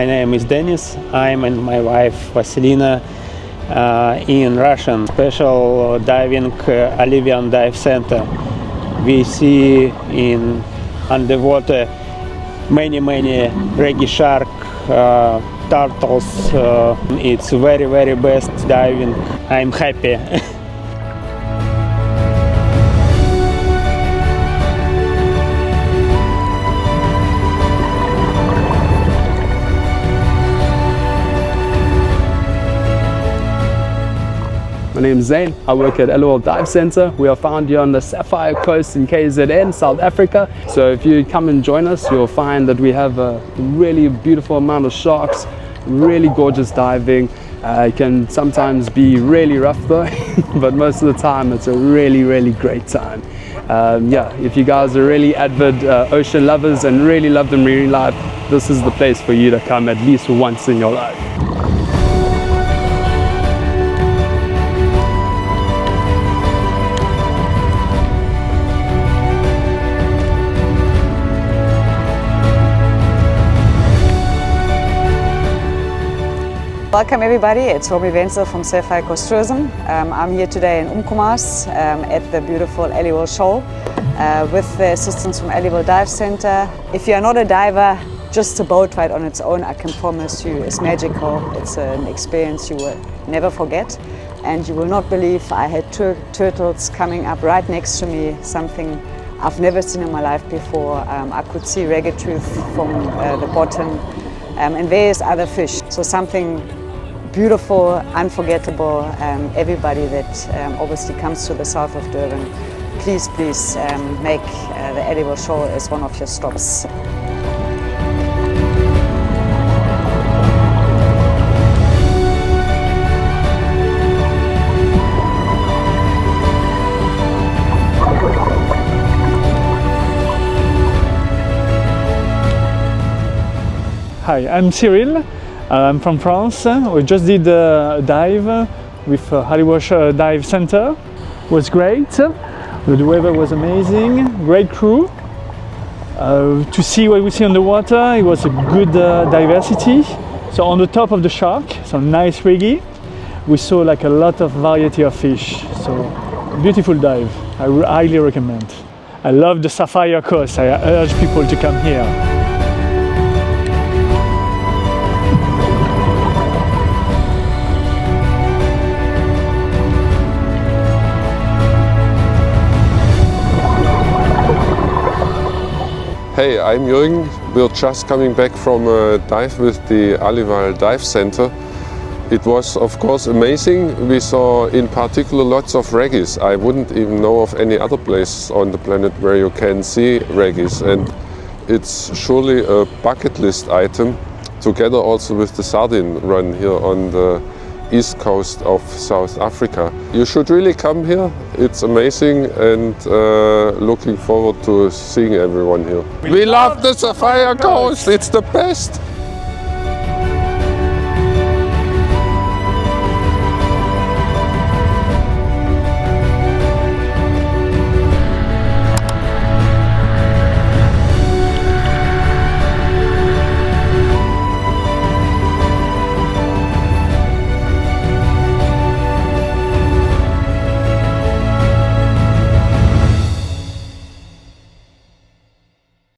my name is Denis. I'm and my wife Vasilina in Russian special diving Aliwal Dive Centre. We see in underwater many reggae shark, turtles. It's very best diving. I'm happy. My name is Zane. I work at Aliwal Dive Centre. We are found here on the Sapphire Coast in KZN, South Africa. So if you come and join us, you'll find that we have a really beautiful amount of sharks, really gorgeous diving. It can sometimes be really rough though, but most of the time it's a really great time. If you guys are really avid ocean lovers and really love the marine life, this is the place for you to come at least once in your life. Welcome everybody, it's Romy Wenzel from Sapphire Coast Tourism. I'm here today in Umkomaas at the beautiful Aliwal Shoal with the assistance from Aliwal Dive Centre. If you're not a diver, just a boat ride on its own, I can promise you, it's magical. It's an experience you will never forget. And you will not believe I had turtles coming up right next to me, something I've never seen in my life before. I could see ragged tooth from the bottom and various other fish. So something beautiful, unforgettable. Everybody that obviously comes to the south of Durban, please make the Aliwal Shoal as one of your stops. Hi, I'm Cyril. I'm from France. We just did a dive with Aliwal Dive Centre. It was great. The weather was amazing. Great crew. To see what we see on the water, it was a good diversity. So on the top of the shark, some nice reggae. We saw like a lot of variety of fish. So beautiful dive. I highly recommend. I love the Sapphire Coast. I urge people to come here. Hey, I'm Jürgen. We're just coming back from a dive with the Aliwal Dive Centre. It was of course amazing. We saw in particular lots of reggies. I wouldn't even know of any other place on the planet where you can see reggies, and it's surely a bucket list item, together also with the sardine run here on the east coast of South Africa. You should really come here. It's amazing, and looking forward to seeing everyone here. We love the Sapphire Coast, it's the best!